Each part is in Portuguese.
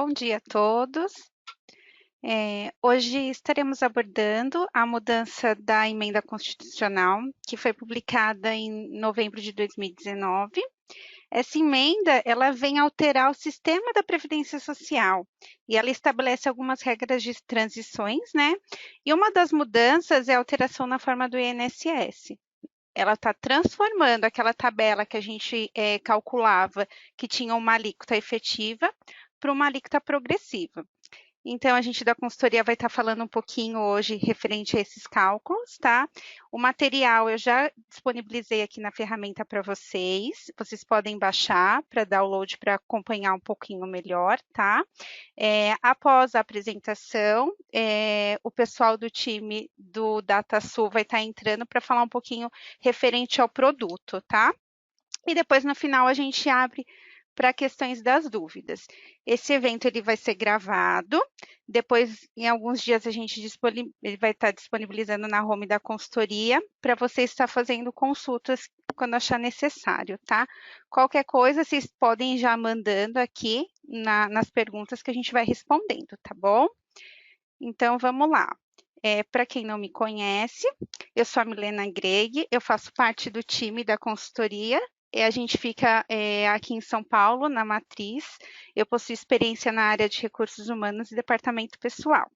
Bom dia a todos. Hoje estaremos abordando a mudança da emenda constitucional, que foi publicada em novembro de 2019. Essa emenda, ela vem alterar o sistema da Previdência Social e ela estabelece algumas regras de transições, né? E uma das mudanças é a alteração na forma do INSS. Ela está transformando aquela tabela que a gente calculava que tinha uma alíquota efetiva para uma alíquota progressiva. Então, a gente da consultoria vai estar falando um pouquinho hoje referente a esses cálculos, tá? O material eu já disponibilizei aqui na ferramenta para vocês. Vocês podem baixar para download para acompanhar um pouquinho melhor, tá? Após a apresentação, o pessoal do time do DataSul vai estar entrando para falar um pouquinho referente ao produto, tá? E depois, no final, a gente abre para questões das dúvidas. Esse evento ele vai ser gravado, depois, em alguns dias, a gente ele vai estar disponibilizando na home da consultoria para você estar fazendo consultas quando achar necessário, tá? Qualquer coisa, vocês podem ir já mandando aqui nas perguntas que a gente vai respondendo, tá bom? Então, vamos lá. Para quem não me conhece, eu sou a Milena Greg, eu faço parte do time da consultoria. A gente fica aqui em São Paulo, na Matriz. Eu possuo experiência na área de recursos humanos e departamento pessoal.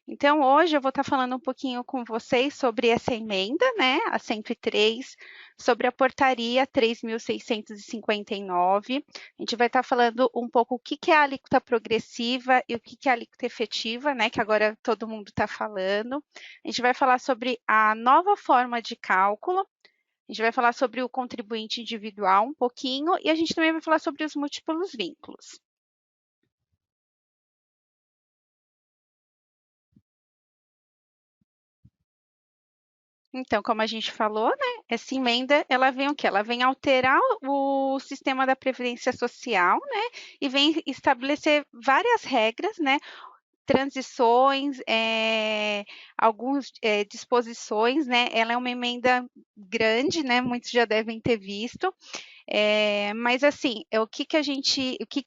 Então, hoje eu vou estar falando um pouquinho com vocês sobre essa emenda, né, a 103, sobre a portaria 3.659. A gente vai estar falando um pouco o que é a alíquota progressiva e o que é a alíquota efetiva, né, que agora todo mundo está falando. A gente vai falar sobre a nova forma de cálculo. A gente vai falar sobre o contribuinte individual um pouquinho e a gente também vai falar sobre os múltiplos vínculos. Então, como a gente falou, né, essa emenda, ela vem o quê? Ela vem alterar o sistema da Previdência Social, né, e vem estabelecer várias regras, né, transições, algumas disposições, né, ela é uma emenda grande, né, muitos já devem ter visto, mas assim, o que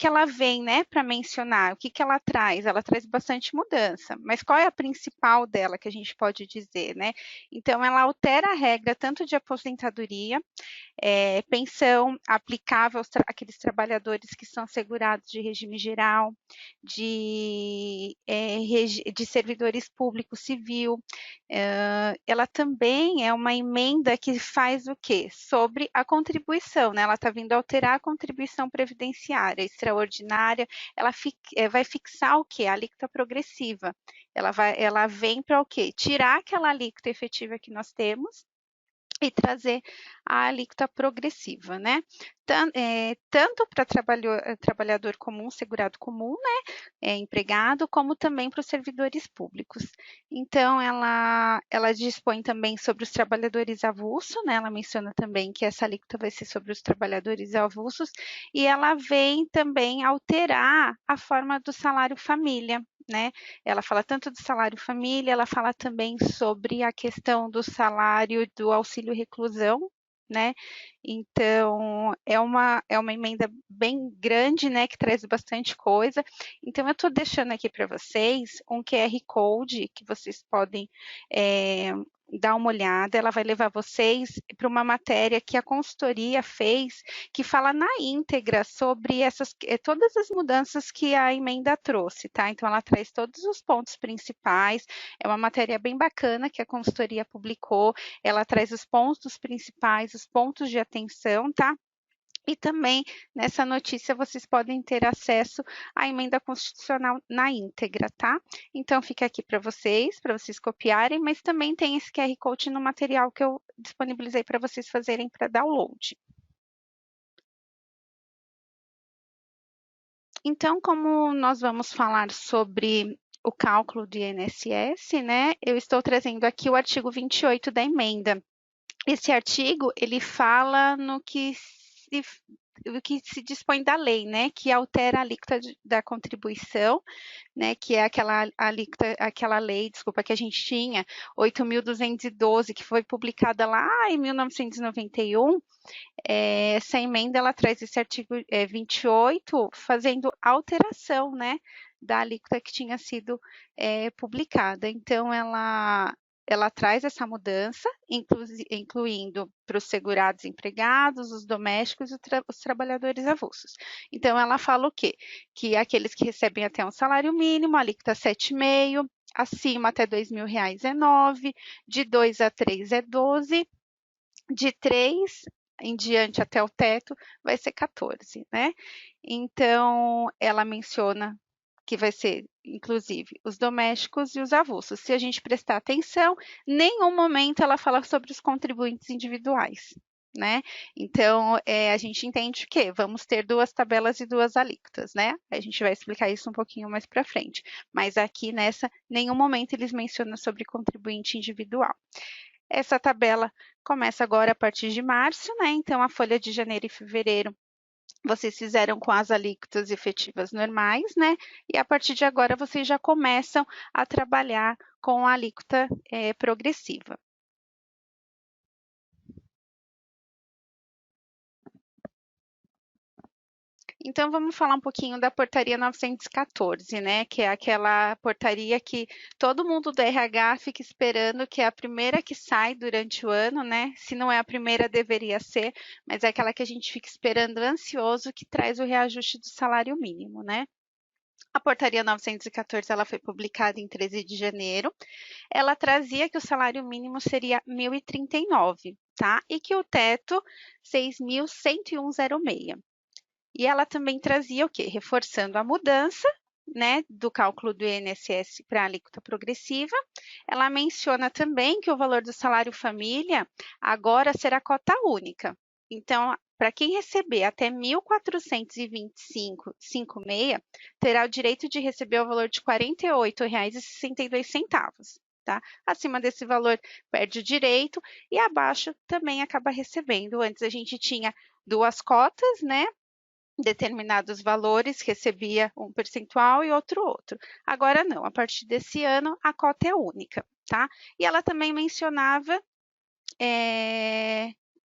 ela vem, né, para mencionar, o que ela traz? Ela traz bastante mudança, mas qual é a principal dela que a gente pode dizer, né? Então, ela altera a regra tanto de aposentadoria, pensão aplicável àqueles trabalhadores que são segurados de regime geral, de servidores públicos civil. Ela também é uma emenda que faz o quê? Sobre a contribuição, né? Ela está vindo alterar a contribuição previdenciária extraordinária, ela vai fixar o quê? A alíquota progressiva. Ela vem para o quê? Tirar aquela alíquota efetiva que nós temos e trazer a alíquota progressiva, né? Tanto para trabalhador comum, segurado comum, né? Empregado, como também para os servidores públicos. Então, ela dispõe também sobre os trabalhadores avulsos, né? Ela menciona também que essa alíquota vai ser sobre os trabalhadores avulsos, e ela vem também alterar a forma do salário família, né? Ela fala tanto do salário família, ela fala também sobre a questão do salário do auxílio reclusão, né? Então, é uma emenda bem grande, né, que traz bastante coisa. Então, eu estou deixando aqui para vocês um QR Code que vocês podem dar uma olhada. Ela vai levar vocês para uma matéria que a consultoria fez, que fala na íntegra sobre todas as mudanças que a emenda trouxe, tá? Então, ela traz todos os pontos principais. É uma matéria bem bacana que a consultoria publicou. Ela traz os pontos principais, os pontos de atenção, tá? E também, nessa notícia, vocês podem ter acesso à emenda constitucional na íntegra, tá? Então, fica aqui para vocês copiarem, mas também tem esse QR Code no material que eu disponibilizei para vocês fazerem para download. Então, como nós vamos falar sobre o cálculo do INSS, né? Eu estou trazendo aqui o artigo 28 da emenda. Esse artigo, ele fala no que que se dispõe da lei, né, que altera a alíquota da contribuição, né, que é aquela alíquota, aquela lei, desculpa, que a gente tinha, 8.212, que foi publicada lá em 1991. Essa emenda ela traz esse artigo 28, fazendo alteração, né, da alíquota que tinha sido publicada. Então, ela traz essa mudança, incluindo para os segurados empregados, os domésticos e os trabalhadores avulsos. Então, ela fala o quê? Que aqueles que recebem até um salário mínimo, a alíquota 7,5%, acima até R$ 2.000 é 9%, de 2 a 3 é 12%, de 3 em diante até o teto vai ser 14, né? Então, ela menciona que vai ser, inclusive, os domésticos e os avulsos. Se a gente prestar atenção, nenhum momento ela fala sobre os contribuintes individuais, né? Então, a gente entende que vamos ter duas tabelas e duas alíquotas, né? A gente vai explicar isso um pouquinho mais para frente. Mas aqui nessa, nenhum momento eles mencionam sobre contribuinte individual. Essa tabela começa agora a partir de março, né? Então, a folha de janeiro e fevereiro vocês fizeram com as alíquotas efetivas normais, né? E a partir de agora vocês já começam a trabalhar com a alíquota progressiva. Então, vamos falar um pouquinho da portaria 914, né? Que é aquela portaria que todo mundo do RH fica esperando, que é a primeira que sai durante o ano, né? Se não é a primeira, deveria ser, mas é aquela que a gente fica esperando ansioso, que traz o reajuste do salário mínimo, né? A portaria 914 ela foi publicada em 13 de janeiro. Ela trazia que o salário mínimo seria 1.039, tá? E que o teto 6.101,06. E ela também trazia o quê? Reforçando a mudança, né, do cálculo do INSS para a alíquota progressiva. Ela menciona também que o valor do salário família agora será cota única. Então, para quem receber até R$ 1.425,56, terá o direito de receber o valor de R$ 48,62. Tá? Acima desse valor, perde o direito e abaixo também acaba recebendo. Antes a gente tinha duas cotas, né? Determinados valores, recebia um percentual e outro. Agora não, a partir desse ano a cota é única, tá? E ela também mencionava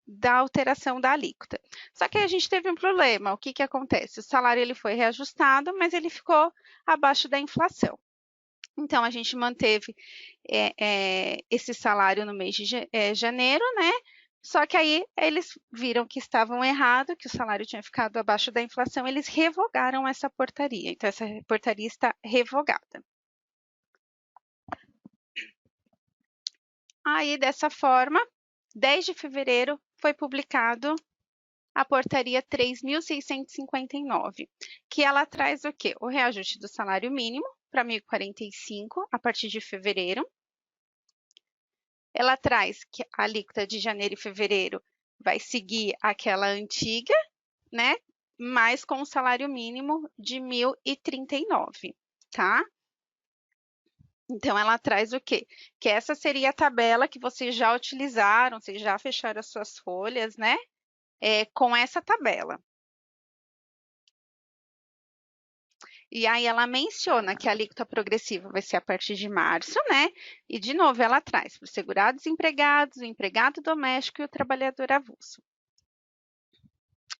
da alteração da alíquota. Só que a gente teve um problema. O que que acontece? O salário ele foi reajustado, mas ele ficou abaixo da inflação. Então, a gente manteve esse salário no mês de janeiro, né? Só que aí eles viram que estavam errados, que o salário tinha ficado abaixo da inflação, eles revogaram essa portaria. Então, essa portaria está revogada. Aí, dessa forma, 10 de fevereiro foi publicado a portaria 3.659, que ela traz o quê? O reajuste do salário mínimo para 1.045 a partir de fevereiro. Ela traz que a alíquota de janeiro e fevereiro vai seguir aquela antiga, né? Mas com o salário mínimo de 1.039, tá? Então, ela traz o quê? Que essa seria a tabela que vocês já utilizaram, vocês já fecharam as suas folhas, né? Com essa tabela. E aí ela menciona que a alíquota progressiva vai ser a partir de março, né? E, de novo, ela traz para os segurados empregados, o empregado doméstico e o trabalhador avulso.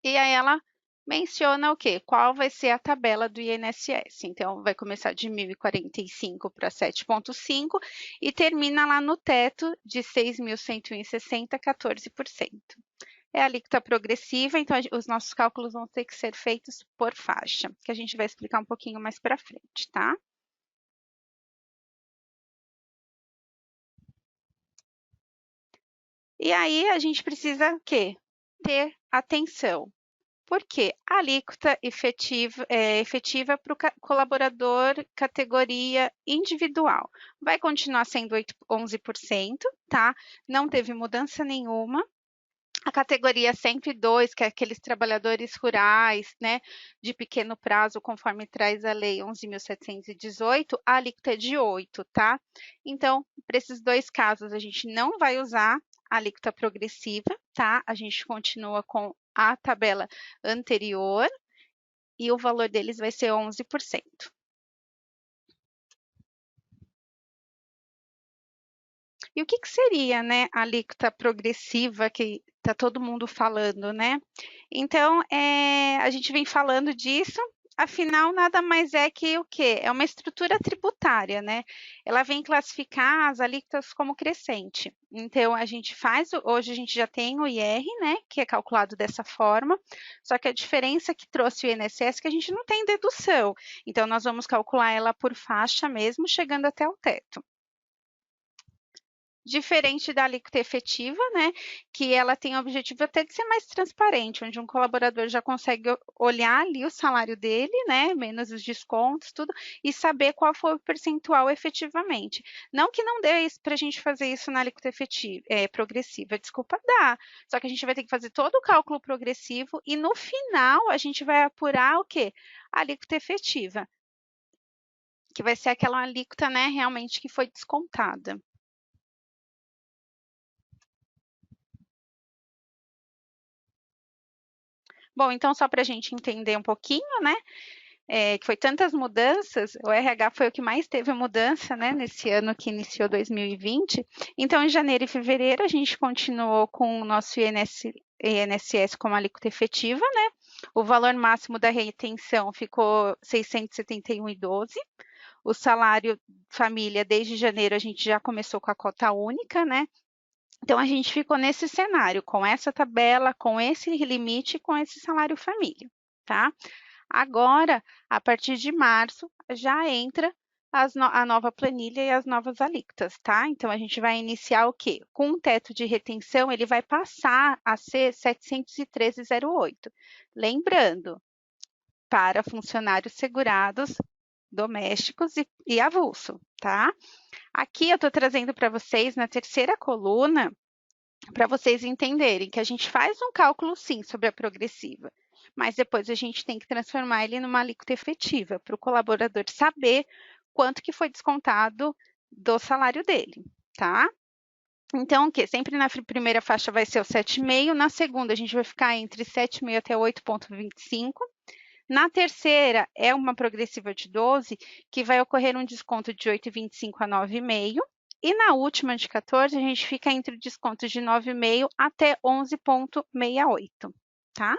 E aí ela menciona o quê? Qual vai ser a tabela do INSS. Então, vai começar de 1.045 para 7,5 e termina lá no teto de 6.101,60, 14%. É a alíquota progressiva, então os nossos cálculos vão ter que ser feitos por faixa, que a gente vai explicar um pouquinho mais para frente, tá? E aí a gente precisa o quê? Ter atenção. Por quê? A alíquota efetiva para o colaborador categoria individual. Vai continuar sendo 11%, tá? Não teve mudança nenhuma. A categoria 102, que é aqueles trabalhadores rurais, né, de pequeno prazo, conforme traz a lei 11.718, a alíquota é de 8, tá? Então, para esses dois casos, a gente não vai usar a alíquota progressiva, tá? A gente continua com à tabela anterior e o valor deles vai ser 11%. E o que seria, né, a alíquota progressiva que está todo mundo falando, né? Então, a gente vem falando disso, afinal, nada mais é que o quê? É uma estrutura tributária, né? Ela vem classificar as alíquotas como crescente. Então, hoje a gente já tem o IR, né, que é calculado dessa forma, só que a diferença que trouxe o INSS é que a gente não tem dedução. Então, nós vamos calcular ela por faixa mesmo, chegando até o teto. Diferente da alíquota efetiva, né, que ela tem o objetivo até de ser mais transparente, onde um colaborador já consegue olhar ali o salário dele, né, menos os descontos, tudo, e saber qual foi o percentual efetivamente. Não que não dê para a gente fazer isso na alíquota efetiva, progressiva, desculpa, dá. Só que a gente vai ter que fazer todo o cálculo progressivo e no final a gente vai apurar o quê? A alíquota efetiva, que vai ser aquela alíquota, né, realmente que foi descontada. Bom, então só para a gente entender um pouquinho, né? Que foi tantas mudanças, o RH foi o que mais teve mudança, né? Nesse ano que iniciou 2020. Então, em janeiro e fevereiro, a gente continuou com o nosso INSS como alíquota efetiva, né? O valor máximo da retenção ficou 671,12. O salário família, desde janeiro, a gente já começou com a cota única, né? Então, a gente ficou nesse cenário, com essa tabela, com esse limite, com esse salário família, tá? Agora, a partir de março, já entra a nova planilha e as novas alíquotas, tá? Então, a gente vai iniciar o quê? Com um teto de retenção, ele vai passar a ser 713,08. Lembrando, para funcionários segurados, domésticos e avulso, tá? Aqui eu estou trazendo para vocês, na terceira coluna, para vocês entenderem que a gente faz um cálculo, sim, sobre a progressiva, mas depois a gente tem que transformar ele numa alíquota efetiva, para o colaborador saber quanto que foi descontado do salário dele, tá? Então, o quê? Sempre na primeira faixa vai ser o 7,5, na segunda a gente vai ficar entre 7,5 até 8,25. Na terceira, é uma progressiva de 12, que vai ocorrer um desconto de 8,25 a 9,5. E na última, de 14, a gente fica entre o desconto de 9,5 até 11,68, tá?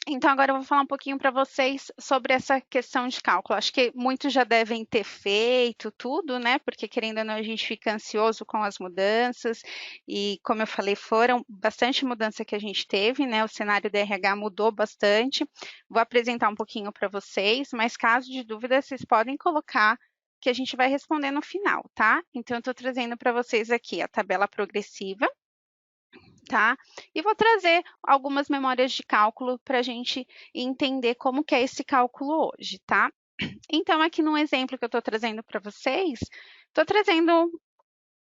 Então, agora eu vou falar um pouquinho para vocês sobre essa questão de cálculo. Acho que muitos já devem ter feito tudo, né? Porque, querendo ou não, a gente fica ansioso com as mudanças. E, como eu falei, foram bastante mudança que a gente teve, né? O cenário do RH mudou bastante. Vou apresentar um pouquinho para vocês, mas caso de dúvida, vocês podem colocar que a gente vai responder no final, tá? Então, eu estou trazendo para vocês aqui a tabela progressiva, tá? E vou trazer algumas memórias de cálculo para a gente entender como que é esse cálculo hoje, tá? Então, aqui no exemplo que eu estou trazendo para vocês, estou trazendo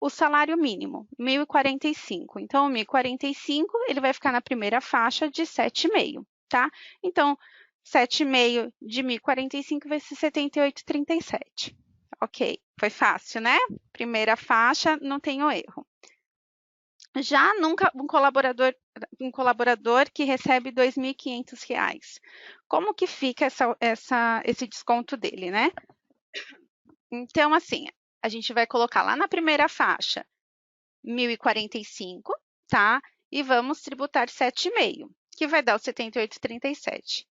o salário mínimo, 1.045. Então, o 1.045, ele vai ficar na primeira faixa de 7,5, tá? Então, 7,5 de 1.045 vai ser 78,37. Ok, foi fácil, né? Primeira faixa, não tenho erro. Já nunca um colaborador que recebe R$ 2.500, como que fica esse desconto dele, né? Então, assim, a gente vai colocar lá na primeira faixa 1.045, tá? E vamos tributar 7,5, que vai dar o 78,37.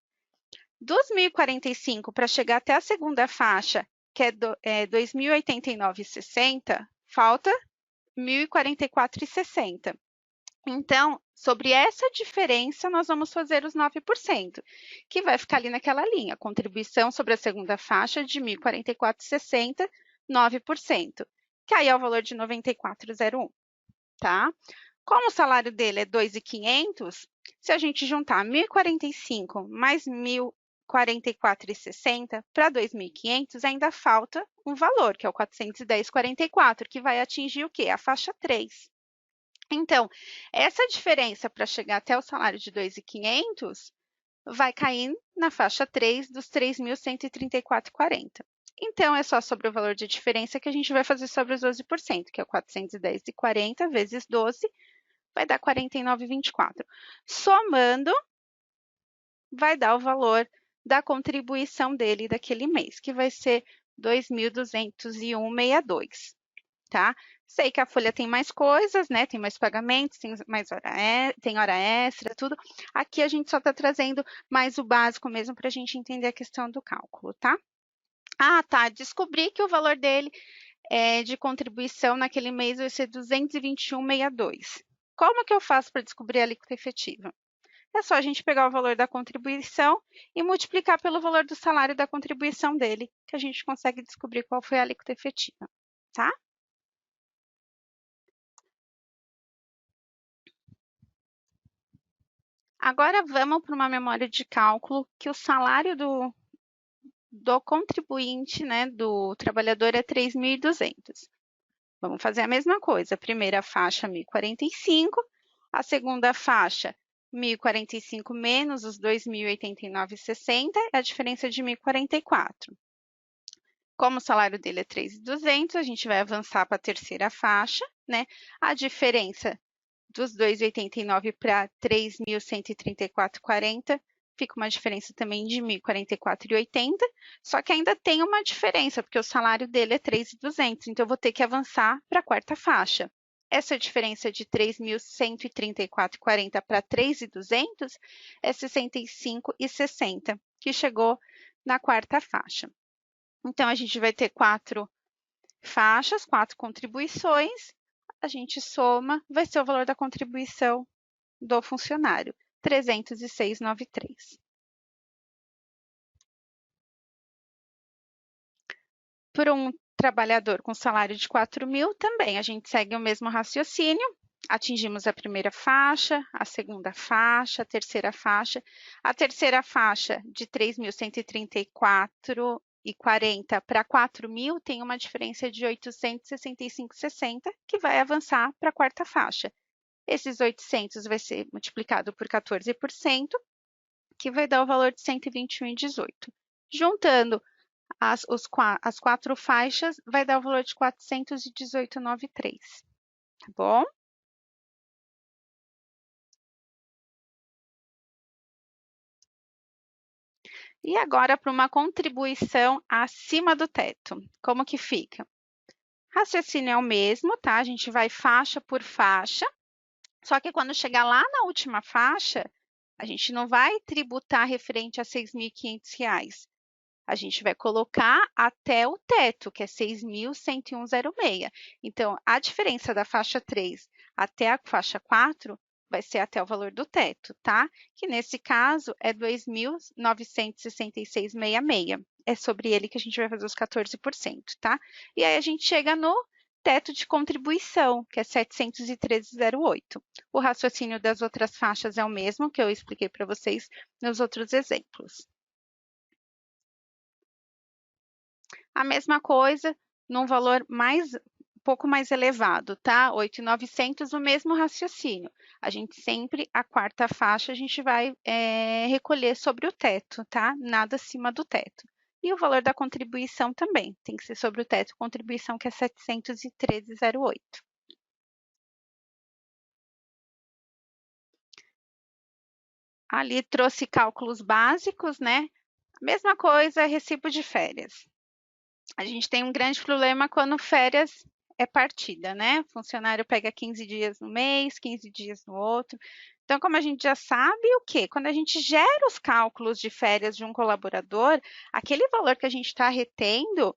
Dos 1.045 para chegar até a segunda faixa, que é 2.089,60, falta 1.044,60. Então, sobre essa diferença, nós vamos fazer os 9%, que vai ficar ali naquela linha, contribuição sobre a segunda faixa de 1.044,60, 9%, que aí é o valor de 94,01, tá? Como o salário dele é 2.500, se a gente juntar 1.045 mais 1.044,60 para 2.500, ainda falta um valor, que é o 410,44, que vai atingir o quê? A faixa 3. Então, essa diferença para chegar até o salário de 2.500 vai cair na faixa 3 dos 3.134,40. Então, é só sobre o valor de diferença que a gente vai fazer sobre os 12%, que é 410,40 vezes 12, vai dar 49,24. Somando, vai dar o valor da contribuição dele daquele mês, que vai ser 2.201,62, tá? Sei que a folha tem mais coisas, né? Tem mais pagamentos, tem mais tem hora extra, tudo. Aqui a gente só está trazendo mais o básico mesmo para a gente entender a questão do cálculo, tá? Ah, tá. Descobri que o valor dele de contribuição naquele mês vai ser 221,62. Como que eu faço para descobrir a alíquota efetiva? É só a gente pegar o valor da contribuição e multiplicar pelo valor do salário da contribuição dele, que a gente consegue descobrir qual foi a alíquota efetiva, tá? Agora vamos para uma memória de cálculo que o salário do contribuinte, né, do trabalhador é 3.200. Vamos fazer a mesma coisa. A primeira faixa, 1.045. A segunda faixa, 1.045 menos os 2.089,60, é a diferença de 1.044. Como o salário dele é 3.200, a gente vai avançar para a terceira faixa, né? A diferença dos 2.089 para 3.134,40 fica uma diferença também de 1.044,80, só que ainda tem uma diferença, porque o salário dele é 3.200, então eu vou ter que avançar para a quarta faixa. Essa diferença de 3.134,40 para 3.200 é 65,60, que chegou na quarta faixa. Então, a gente vai ter 4 faixas, 4 contribuições, a gente soma, vai ser o valor da contribuição do funcionário, 306,93. Para um trabalhador com salário de 4.000, também a gente segue o mesmo raciocínio, atingimos a primeira faixa, a segunda faixa, a terceira faixa. A terceira faixa de 3.134,40 para 4.000 tem uma diferença de 865,60, que vai avançar para a quarta faixa. Esses 800 vai ser multiplicado por 14%, que vai dar o valor de 121,18. Juntando as 4 faixas, vai dar o valor de 418,93. Tá bom? E agora para uma contribuição acima do teto. Como que fica? Raciocínio é o mesmo, tá? A gente vai faixa por faixa, só que quando chegar lá na última faixa, a gente não vai tributar referente a R$ 6.500. A gente vai colocar até o teto, que é 6.101,06. Então, a diferença da faixa 3 até a faixa 4 vai ser até o valor do teto, tá? Que nesse caso é 2.966,66. É sobre ele que a gente vai fazer os 14%, tá? E aí a gente chega no teto de contribuição, que é 713,08. O raciocínio das outras faixas é o mesmo que eu expliquei para vocês nos outros exemplos. A mesma coisa num valor um pouco mais elevado, tá? 8.900, o mesmo raciocínio. A gente sempre, a quarta faixa, a gente vai recolher sobre o teto, tá? Nada acima do teto. E o valor da contribuição também, tem que ser sobre o teto, contribuição que é 713,08. Ali trouxe cálculos básicos, né? Mesma coisa, recibo de férias. A gente tem um grande problema quando férias é partida, né? O funcionário pega 15 dias no mês, 15 dias no outro. Então, como a gente já sabe, o quê? Quando a gente gera os cálculos de férias de um colaborador, aquele valor que a gente está retendo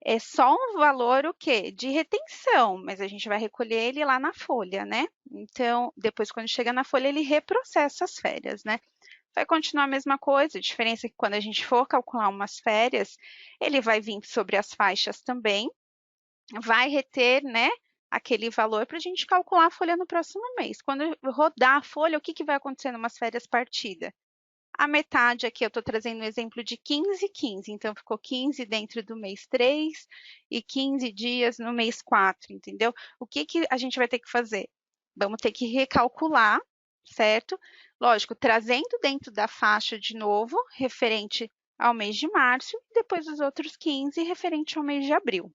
é só um valor, o quê? De retenção, mas a gente vai recolher ele lá na folha, né? Então, depois, quando chega na folha, ele reprocessa as férias, né? Vai continuar a mesma coisa, a diferença é que quando a gente for calcular umas férias, ele vai vir sobre as faixas também, vai reter, né, aquele valor para a gente calcular a folha no próximo mês. Quando rodar a folha, o que, que vai acontecer numas férias partida? A metade aqui, eu estou trazendo um exemplo de 15 e 15, então ficou 15 dentro do mês 3 e 15 dias no mês 4, entendeu? O que, que a gente vai ter que fazer? Vamos ter que recalcular, certo? Lógico, trazendo dentro da faixa de novo, referente ao mês de março e depois os outros 15 referente ao mês de abril,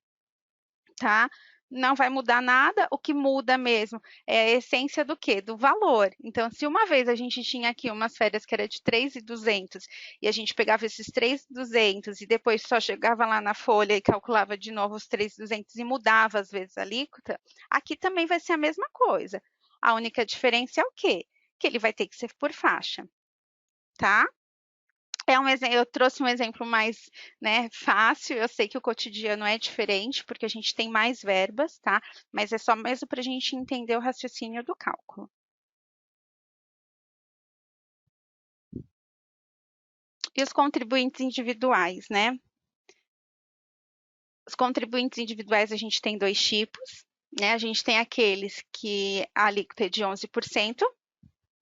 tá? Não vai mudar nada, o que muda mesmo é a essência do quê? Do valor. Então, se uma vez a gente tinha aqui umas férias que era de 3.200 e a gente pegava esses 3.200 e depois só chegava lá na folha e calculava de novo os 3.200 e mudava às vezes a alíquota, aqui também vai ser a mesma coisa. A única diferença é o quê? Que ele vai ter que ser por faixa, tá? Eu trouxe um exemplo mais, né, fácil. Eu sei que o cotidiano é diferente, porque a gente tem mais verbas, tá? Mas é só mesmo para a gente entender o raciocínio do cálculo. E os contribuintes individuais, né? Os contribuintes individuais a gente tem dois tipos, né? A gente tem aqueles que a alíquota é de 11%,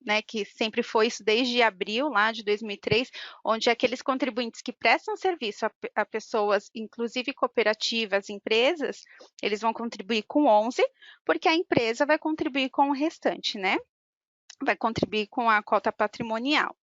né, que sempre foi isso desde abril lá de 2003, onde aqueles contribuintes que prestam serviço a pessoas, inclusive cooperativas, empresas, eles vão contribuir com 11, porque a empresa vai contribuir com o restante, né? Vai contribuir com a cota patrimonial.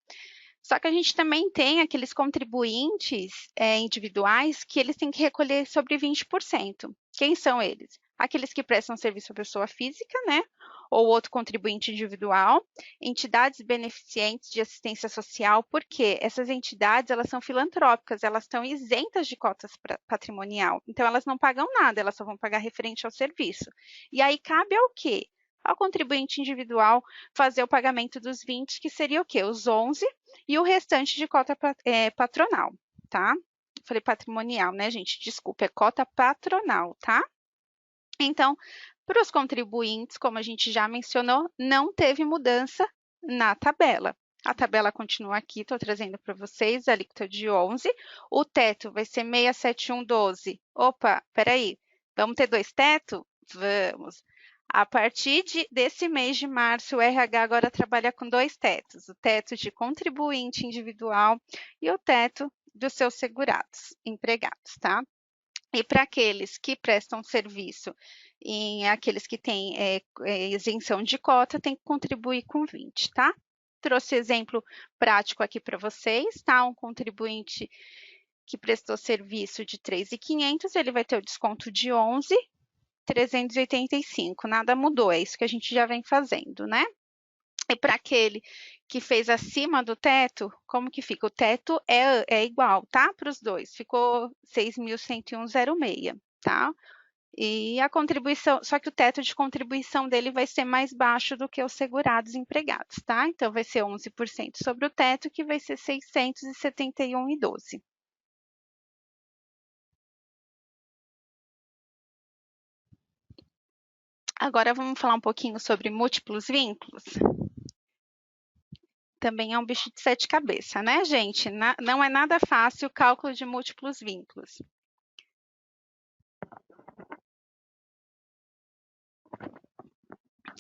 Só que a gente também tem aqueles contribuintes individuais que eles têm que recolher sobre 20%. Quem são eles? Aqueles que prestam serviço à pessoa física, né? Ou outro contribuinte individual, entidades beneficentes de assistência social, porque essas entidades elas são filantrópicas, elas estão isentas de cotas patrimonial, então elas não pagam nada, elas só vão pagar referente ao serviço. E aí cabe ao quê? Ao contribuinte individual fazer o pagamento dos 20, que seria o quê? Os 11 e o restante de cota patronal, tá? Falei patrimonial, né, gente? Desculpa, é cota patronal, tá? Então, para os contribuintes, como a gente já mencionou, não teve mudança na tabela. A tabela continua aqui, estou trazendo para vocês, a alíquota de 11. O teto vai ser 67112. Opa, peraí, vamos ter dois tetos? Vamos. A partir desse mês de março, o RH agora trabalha com dois tetos, o teto de contribuinte individual e o teto dos seus segurados, empregados, tá? E para aqueles que prestam serviço e aqueles que têm isenção de cota, tem que contribuir com 20, tá? Trouxe exemplo prático aqui para vocês, tá? Um contribuinte que prestou serviço de 3.500, ele vai ter o desconto de 11.385, nada mudou, é isso que a gente já vem fazendo, né? E para aquele que fez acima do teto, como que fica? O teto é igual, tá? Para os dois, ficou 6.101,06, tá? E a contribuição, só que o teto de contribuição dele vai ser mais baixo do que os segurados empregados, tá? Então vai ser 11% sobre o teto, que vai ser 671,12. Agora vamos falar um pouquinho sobre múltiplos vínculos. Também é um bicho de sete cabeças, né, gente? Não é nada fácil o cálculo de múltiplos vínculos.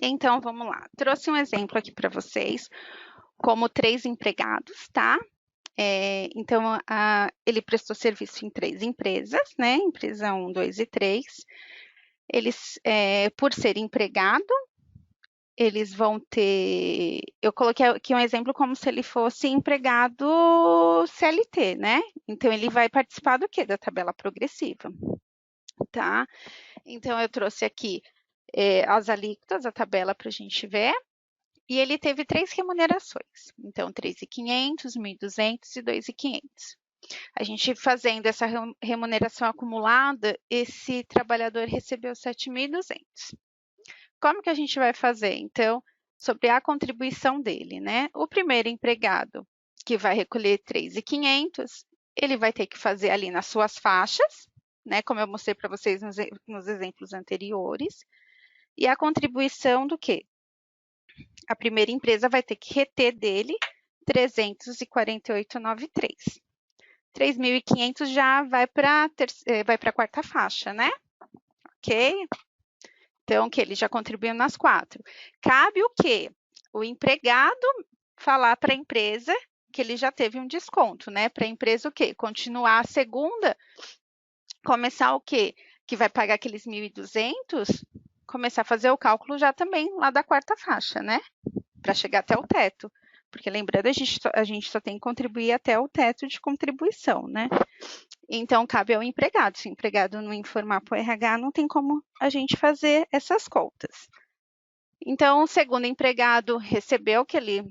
Então, vamos lá. Trouxe um exemplo aqui para vocês, como 3 empregados, tá? Então, ele prestou serviço em 3 empresas, né? Empresa 1, 2 e 3. Eles, por ser empregado, eles vão ter... Eu coloquei aqui um exemplo como se ele fosse empregado CLT, né? Então, ele vai participar do quê? Da tabela progressiva, tá? Então, eu trouxe aqui as alíquotas, a tabela para a gente ver. E ele teve 3 remunerações, então 3.500, 1.200 e 2.500. A gente fazendo essa remuneração acumulada, esse trabalhador recebeu 7.200. Como que a gente vai fazer, então, sobre a contribuição dele, né? O primeiro empregado, que vai recolher 3.500, ele vai ter que fazer ali nas suas faixas, né? Como eu mostrei para vocês nos exemplos anteriores. E a contribuição do quê? A primeira empresa vai ter que reter dele 348,93. 3.500 já vai para a quarta faixa, né? Ok? Então, que ele já contribuiu nas 4. Cabe o quê? O empregado falar para a empresa que ele já teve um desconto, né? Para a empresa o quê? Continuar a segunda, começar o quê? Que vai pagar aqueles 1.200, começar a fazer o cálculo já também lá da quarta faixa, né? Para chegar até o teto. porque lembrando, a gente só tem que contribuir até o teto de contribuição, né? Então, cabe ao empregado. Se o empregado não informar para o RH, não tem como a gente fazer essas contas. Então, o segundo empregado recebeu que ele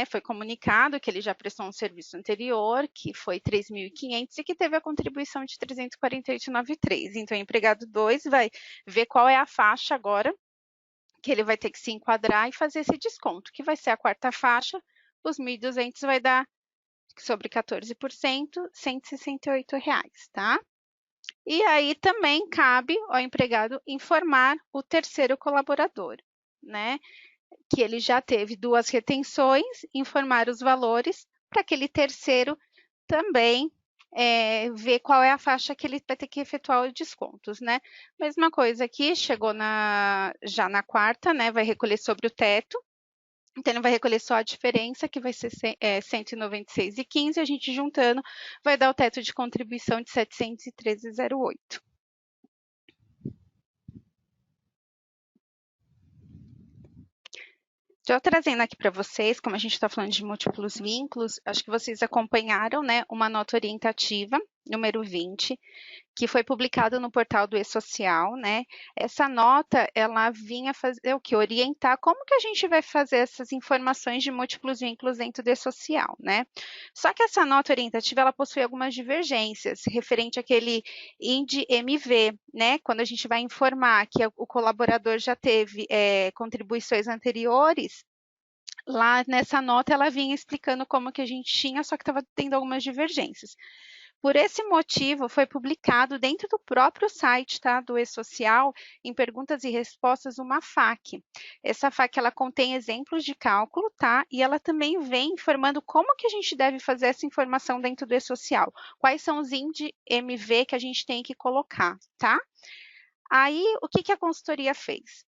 foi comunicado que ele já prestou um serviço anterior, que foi 3.500 e que teve a contribuição de 348,93. Então, o empregado 2 vai ver qual é a faixa agora que ele vai ter que se enquadrar e fazer esse desconto, que vai ser a quarta faixa, os 1.200 vai dar sobre 14%, R$ 168, tá? E aí também cabe ao empregado informar o terceiro colaborador, né? Que ele já teve 2 retenções, informar os valores para aquele terceiro também ver qual é a faixa que ele vai ter que efetuar os descontos, né? Mesma coisa aqui, chegou já na quarta, né? Vai recolher sobre o teto. Então, ele vai recolher só a diferença, que vai ser 196,15, a gente juntando vai dar o teto de contribuição de 713,08. Já trazendo aqui para vocês, como a gente está falando de múltiplos vínculos, acho que vocês acompanharam, né, uma nota orientativa, número 20, que foi publicado no portal do E-Social, né? Essa nota, ela vinha fazer o que? Orientar como que a gente vai fazer essas informações de múltiplos vínculos dentro do E-Social, né? Só que essa nota orientativa, ela possui algumas divergências referente àquele IND-MV, né? Quando a gente vai informar que o colaborador já teve contribuições anteriores, lá nessa nota ela vinha explicando como que a gente tinha, só que estava tendo algumas divergências. Por esse motivo, foi publicado dentro do próprio site, tá, do E-Social, em perguntas e respostas, uma FAQ. Essa FAQ, ela contém exemplos de cálculo, tá, e ela também vem informando como que a gente deve fazer essa informação dentro do E-Social. Quais são os IND-MV que a gente tem que colocar, tá? Aí, o que a consultoria fez?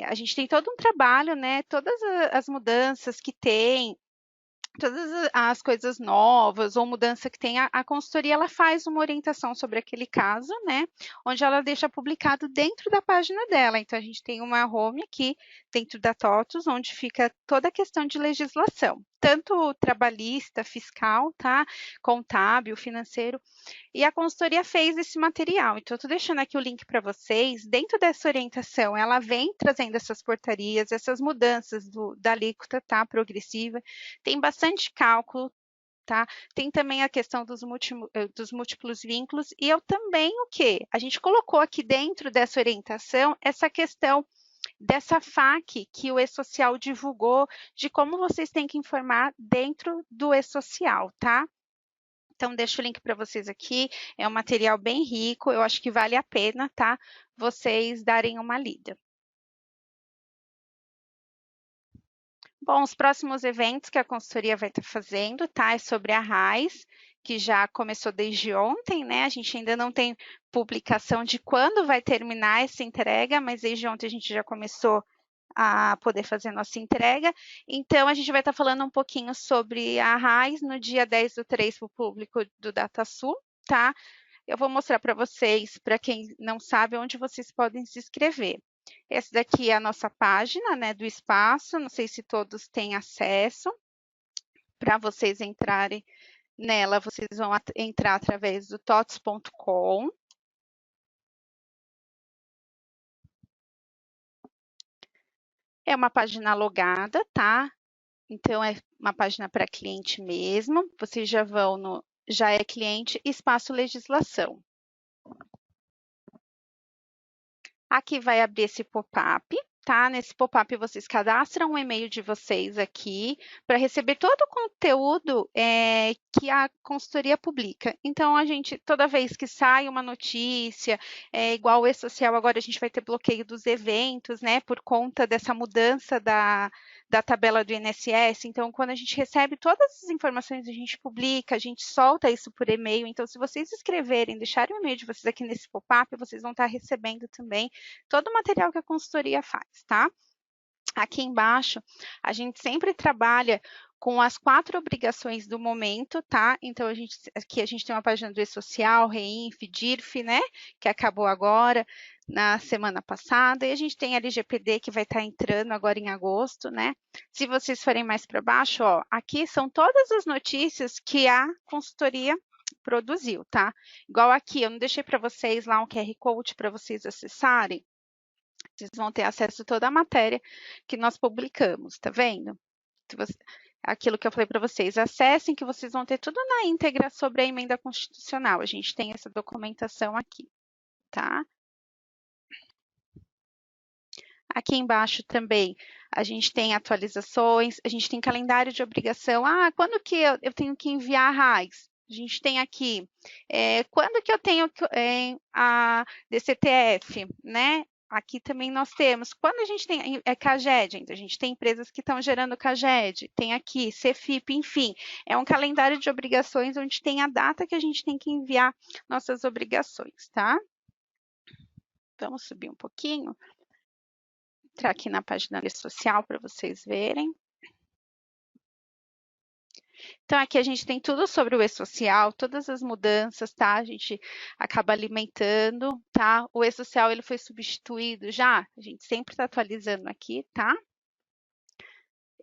A gente tem todo um trabalho, né, todas as mudanças que tem, todas as coisas novas ou mudança que tem, a consultoria ela faz uma orientação sobre aquele caso, né? Onde ela deixa publicado dentro da página dela. Então, a gente tem uma home aqui dentro da TOTUS, onde fica toda a questão de legislação, tanto trabalhista, fiscal, tá? Contábil, financeiro. E a consultoria fez esse material. Então, eu estou deixando aqui o link para vocês. Dentro dessa orientação, ela vem trazendo essas portarias, essas mudanças da alíquota, tá? Progressiva. Tem bastante cálculo, tá? Tem também a questão dos múltiplos vínculos. E eu também, o quê? A gente colocou aqui dentro dessa orientação essa questão dessa FAQ que o E-Social divulgou, de como vocês têm que informar dentro do E-Social, tá? Então, deixo o link para vocês aqui. É um material bem rico, eu acho que vale a pena, tá? Vocês darem uma lida. Bom, os próximos eventos que a consultoria vai estar fazendo, tá? É sobre a RAIS, que já começou desde ontem, né? A gente ainda não tem publicação de quando vai terminar essa entrega, mas desde ontem a gente já começou a poder fazer nossa entrega. Então, a gente vai estar falando um pouquinho sobre a RAIS no dia 10/3 para o público do DataSul, tá? Eu vou mostrar para vocês, para quem não sabe, onde vocês podem se inscrever. Essa daqui é a nossa página, né, do espaço, não sei se todos têm acesso. Para vocês entrarem nela, vocês vão entrar através do tots.com. É uma página logada, tá? Então, é uma página para cliente mesmo. Vocês já vão no Já é cliente, espaço legislação. Aqui vai abrir esse pop-up, tá? Nesse pop-up vocês cadastram o e-mail de vocês aqui para receber todo o conteúdo que a consultoria publica. Então, a gente, toda vez que sai uma notícia, igual o E-Social, agora a gente vai ter bloqueio dos eventos, né? Por conta dessa mudança da tabela do INSS. Então, quando a gente recebe todas as informações, a gente publica, a gente solta isso por e-mail. Então, se vocês escreverem, deixarem o e-mail de vocês aqui nesse pop-up, vocês vão estar recebendo também todo o material que a consultoria faz, tá? Aqui embaixo, a gente sempre trabalha com as 4 obrigações do momento, tá? Então, aqui a gente tem uma página do E-Social, REINF, DIRF, né? Que acabou agora, na semana passada, e a gente tem a LGPD que vai estar entrando agora em agosto, né? Se vocês forem mais para baixo, ó, aqui são todas as notícias que a consultoria produziu, tá? Igual aqui, eu não deixei para vocês lá um QR Code para vocês acessarem. Vocês vão ter acesso a toda a matéria que nós publicamos, tá vendo? Aquilo que eu falei para vocês, acessem que vocês vão ter tudo na íntegra sobre a emenda constitucional. A gente tem essa documentação aqui, tá? Aqui embaixo também a gente tem atualizações, a gente tem calendário de obrigação. Ah, quando que eu tenho que enviar a RAIS? A gente tem aqui, quando que eu tenho a DCTF, né? Aqui também nós temos, quando a gente tem CAGED, então a gente tem empresas que estão gerando CAGED, tem aqui CFIP, enfim, é um calendário de obrigações onde tem a data que a gente tem que enviar nossas obrigações, tá? Vamos subir um pouquinho. Entrar aqui na página social para vocês verem. Então, aqui a gente tem tudo sobre o E-Social, todas as mudanças, tá? A gente acaba alimentando, tá? O E-Social, ele foi substituído já, a gente sempre está atualizando aqui, tá?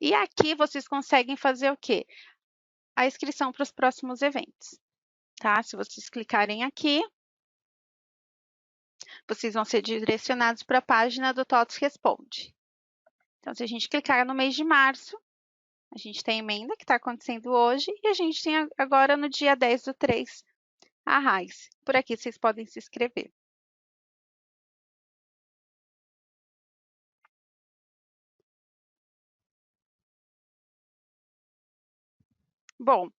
E aqui vocês conseguem fazer o quê? A inscrição para os próximos eventos, tá? Se vocês clicarem aqui, vocês vão ser direcionados para a página do TOTS Responde. Então, se a gente clicar no mês de março, a gente tem a emenda que está acontecendo hoje e a gente tem agora no dia 10/3 a RAIS. Por aqui vocês podem se inscrever. Bom,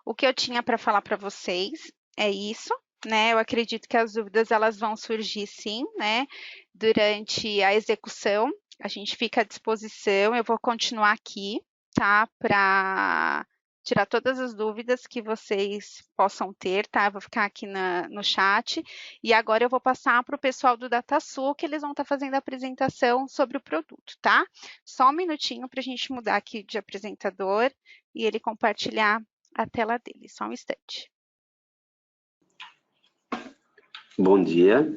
o que eu tinha para falar para vocês é isso, né? Eu acredito que as dúvidas elas vão surgir sim, né? Durante a execução, a gente fica à disposição. Eu vou continuar aqui, tá? Para tirar todas as dúvidas que vocês possam ter, tá? Eu vou ficar aqui no chat e agora eu vou passar para o pessoal do DataSul, que eles vão estar fazendo a apresentação sobre o produto, tá? Só um minutinho para a gente mudar aqui de apresentador e ele compartilhar a tela dele. Só um instante. Bom dia.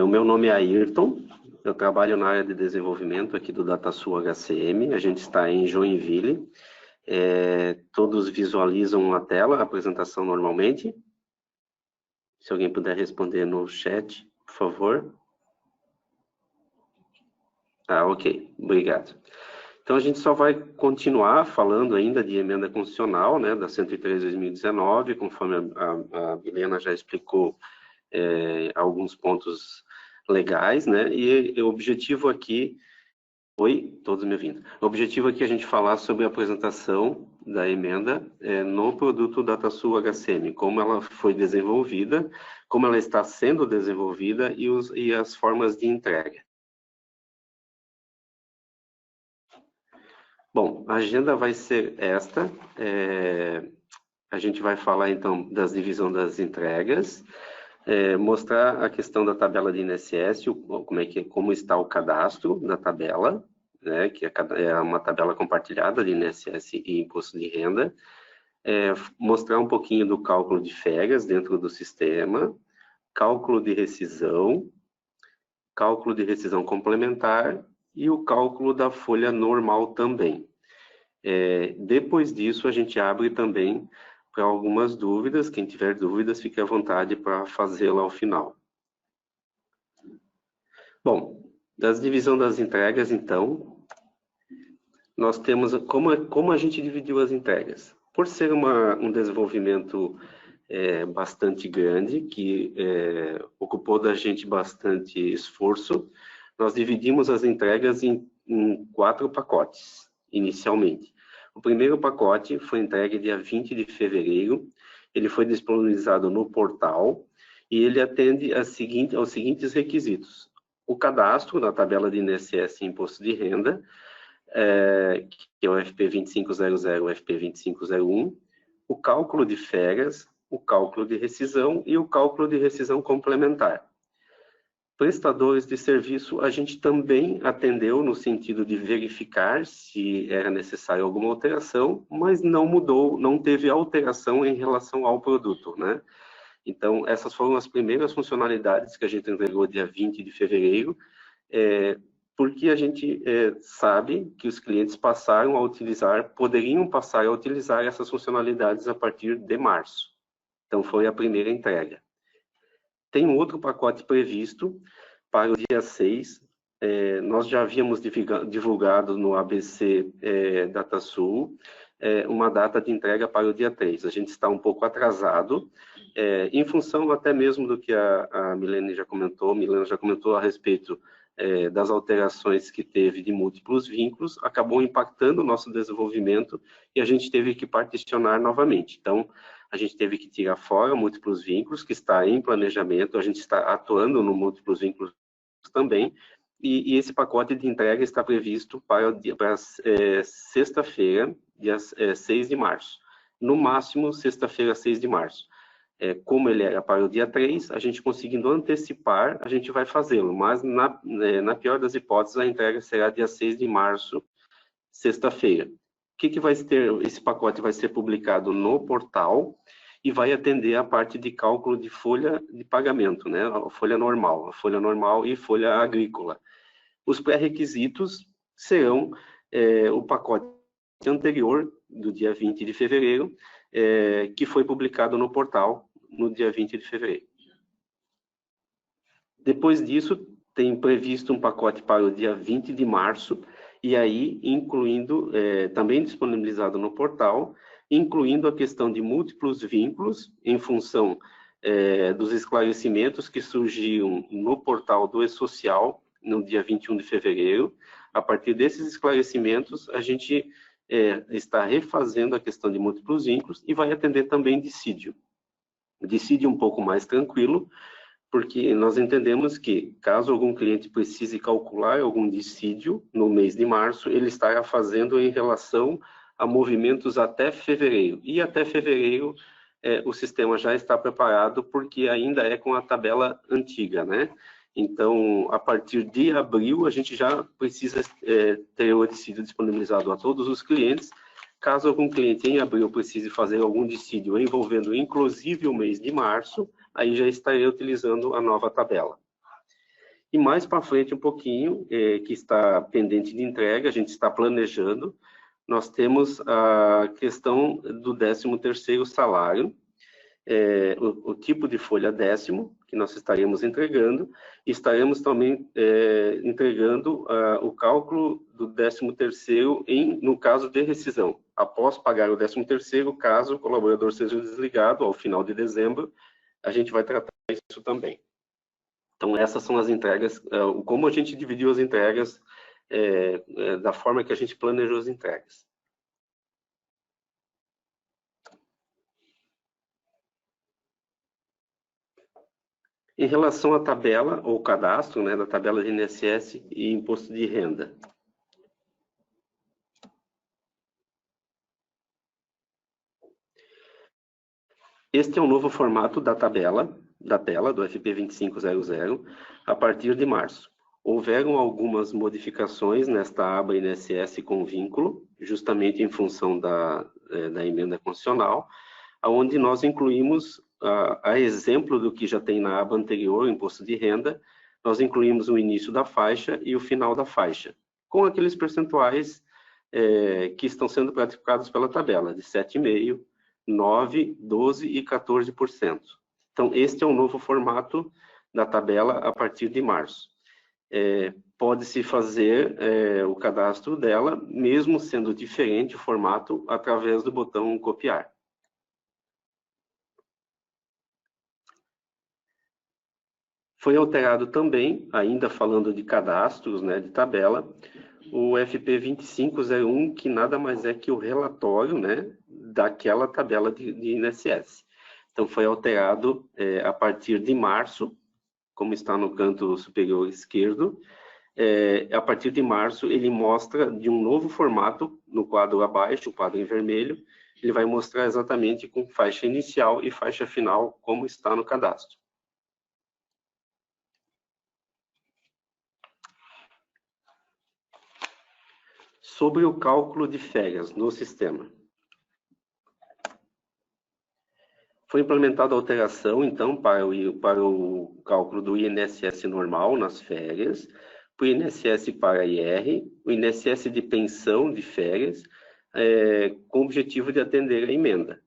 O meu nome é Ayrton. Eu trabalho na área de desenvolvimento aqui do DataSul HCM. A gente está em Joinville. Todos visualizam a tela, a apresentação normalmente. Se alguém puder responder no chat, por favor. Ah, ok. Obrigado. Então, a gente só vai continuar falando ainda de emenda constitucional, né, da 103/2019, conforme a Milena já explicou alguns pontos legais, né, e o objetivo aqui... Oi, todos me ouvindo. O objetivo aqui é a gente falar sobre a apresentação da emenda no produto DataSul HCM, como ela foi desenvolvida, como ela está sendo desenvolvida e as formas de entrega. Bom, a agenda vai ser esta. A gente vai falar, então, das divisão das entregas, mostrar a questão da tabela de INSS, como está o cadastro da tabela, né, que é uma tabela compartilhada de INSS e imposto de renda, mostrar um pouquinho do cálculo de férias dentro do sistema, cálculo de rescisão complementar e o cálculo da folha normal também. Depois disso, a gente abre também para algumas dúvidas. Quem tiver dúvidas, fique à vontade para fazê-la ao final. Bom, das divisão das entregas, então, nós temos como a gente dividiu as entregas. Por ser um desenvolvimento bastante grande, que ocupou da gente bastante esforço, nós dividimos as entregas em 4 pacotes, inicialmente. O primeiro pacote foi entregue dia 20 de fevereiro, ele foi disponibilizado no portal e ele atende aos seguintes requisitos. O cadastro na tabela de INSS e Imposto de Renda, que é o FP 2500 e o FP 2501, o cálculo de férias, o cálculo de rescisão e o cálculo de rescisão complementar. Prestadores de serviço, a gente também atendeu no sentido de verificar se era necessário alguma alteração, mas não mudou, não teve alteração em relação ao produto, né? Então, essas foram as primeiras funcionalidades que a gente entregou dia 20 de fevereiro, porque a gente sabe que os clientes passaram a utilizar, poderiam passar a utilizar essas funcionalidades a partir de março. Então, foi a primeira entrega. Tem um outro pacote previsto para o dia 6. Nós já havíamos divulgado no ABC DataSul uma data de entrega para o dia 3. A gente está um pouco atrasado, em função até mesmo do que a Milena já comentou a respeito das alterações que teve de múltiplos vínculos, acabou impactando o nosso desenvolvimento e a gente teve que particionar novamente. Então, a gente teve que tirar fora múltiplos vínculos, que está em planejamento, a gente está atuando no múltiplos vínculos também, e esse pacote de entrega está previsto para sexta-feira, dia 6 de março. No máximo, sexta-feira, 6 de março. Como ele era para o dia 3, a gente conseguindo antecipar, a gente vai fazê-lo, mas na pior das hipóteses, a entrega será dia 6 de março, sexta-feira. O que vai ter? Esse pacote vai ser publicado no portal e vai atender a parte de cálculo de folha de pagamento, né? A folha normal e folha agrícola. Os pré-requisitos serão o pacote anterior, do dia 20 de fevereiro, que foi publicado no portal no dia 20 de fevereiro. Depois disso, tem previsto um pacote para o dia 20 de março, e aí incluindo, também disponibilizado no portal, incluindo a questão de múltiplos vínculos, em função dos esclarecimentos que surgiram no portal do E-Social, no dia 21 de fevereiro. A partir desses esclarecimentos, a gente está refazendo a questão de múltiplos vínculos e vai atender também dissídio. Dissídio um pouco mais tranquilo, porque nós entendemos que, caso algum cliente precise calcular algum dissídio no mês de março, ele estará fazendo em relação a movimentos até fevereiro. E até fevereiro, o sistema já está preparado, porque ainda é com a tabela antiga, né? Então, a partir de abril, a gente já precisa ter o dissídio disponibilizado a todos os clientes. Caso algum cliente em abril precise fazer algum dissídio envolvendo inclusive o mês de março, aí já estarei utilizando a nova tabela. E mais para frente um pouquinho, que está pendente de entrega, a gente está planejando, nós temos a questão do 13º salário, o tipo de folha décimo, que nós estaremos entregando, e estaremos também entregando o cálculo do 13º no caso de rescisão. Após pagar o 13º, caso o colaborador seja desligado ao final de dezembro, a gente vai tratar isso também. Então, essas são as entregas, como a gente dividiu as entregas, da forma que a gente planejou as entregas. Em relação à tabela, ou cadastro, né, da tabela de INSS e imposto de renda. Este é o novo formato da tela do FP 2500, a partir de março. Houveram algumas modificações nesta aba INSS com vínculo, justamente em função da emenda constitucional, onde nós incluímos, a exemplo do que já tem na aba anterior, imposto de renda, nós incluímos o início da faixa e o final da faixa, com aqueles percentuais que estão sendo praticados pela tabela, de 7,5%, 9%, 12% e 14%. Então, este é o novo formato da tabela a partir de março. Pode-se fazer o cadastro dela, mesmo sendo diferente o formato, através do botão copiar. Foi alterado também, ainda falando de cadastros, né, de tabela, o FP 2501, que nada mais é que o relatório, né, daquela tabela de INSS. Então, foi alterado a partir de março, como está no canto superior esquerdo. A partir de março, ele mostra de um novo formato, no quadro abaixo, o quadro em vermelho, ele vai mostrar exatamente com faixa inicial e faixa final, como está no cadastro. sobre o cálculo de férias no sistema. Foi implementada a alteração, então, para o cálculo do INSS normal nas férias, o INSS para IR, o INSS de pensão de férias, com o objetivo de atender a emenda.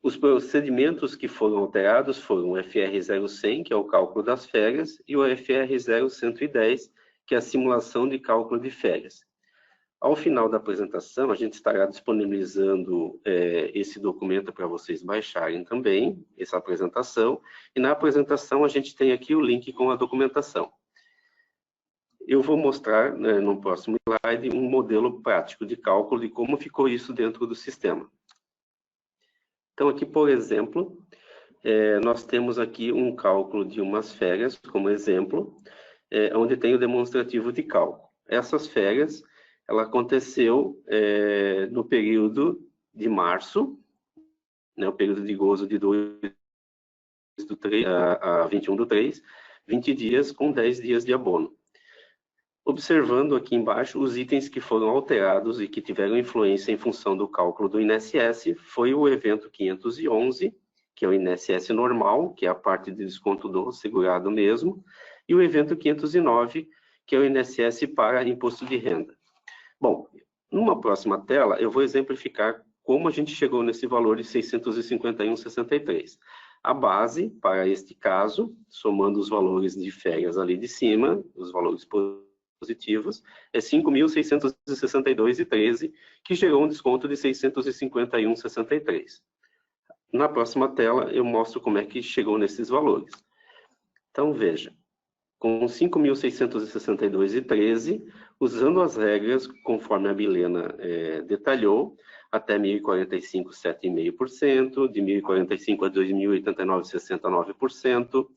Os procedimentos que foram alterados foram o FR 0100, que é o cálculo das férias, e o FR 0110, que é a simulação de cálculo de férias. Ao final da apresentação, a gente estará disponibilizando esse documento para vocês baixarem também, essa apresentação, e na apresentação a gente tem aqui o link com a documentação. Eu vou mostrar, no próximo slide, um modelo prático de cálculo de como ficou isso dentro do sistema. Então, aqui, por exemplo, nós temos aqui um cálculo de umas férias, como exemplo, onde tem o demonstrativo de cálculo. Essas férias, ela aconteceu no período de março, né, o período de gozo de 2/3 a 21/3, 20 dias com 10 dias de abono. Observando aqui embaixo os itens que foram alterados e que tiveram influência em função do cálculo do INSS, foi o evento 511, que é o INSS normal, que é a parte de desconto do segurado mesmo, e o evento 509, que é o INSS para imposto de renda. Bom, numa próxima tela, eu vou exemplificar como a gente chegou nesse valor de 651,63. A base, para este caso, somando os valores de férias ali de cima, os valores positivos, é 5.662,13, que gerou um desconto de 651,63. Na próxima tela, eu mostro como é que chegou nesses valores. Então, veja. Com 5.662,13, usando as regras conforme a Milena detalhou, até 1.045, 7,5%, de 1.045 a 2.089, 69%,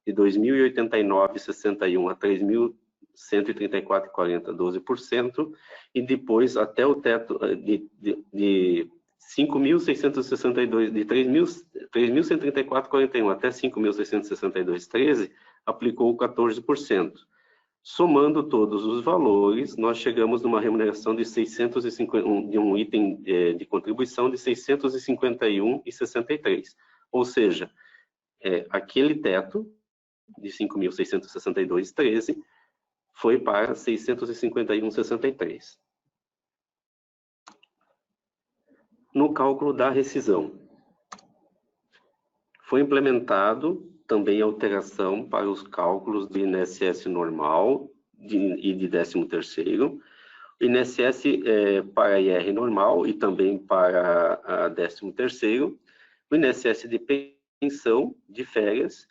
de 2.089, 61 a 3.134,40, 12%, e depois até o teto de 5.662, de 3.134,41 até 5.662,13, aplicou 14%. Somando todos os valores, nós chegamos numa remuneração de 650, de um item de contribuição de 651,63. Ou seja, aquele teto de 5.662,13 foi para 651,63. No cálculo da rescisão, foi implementado também alteração para os cálculos do INSS normal e de 13º, o INSS para IR normal e também para a 13º, o INSS de pensão, de férias,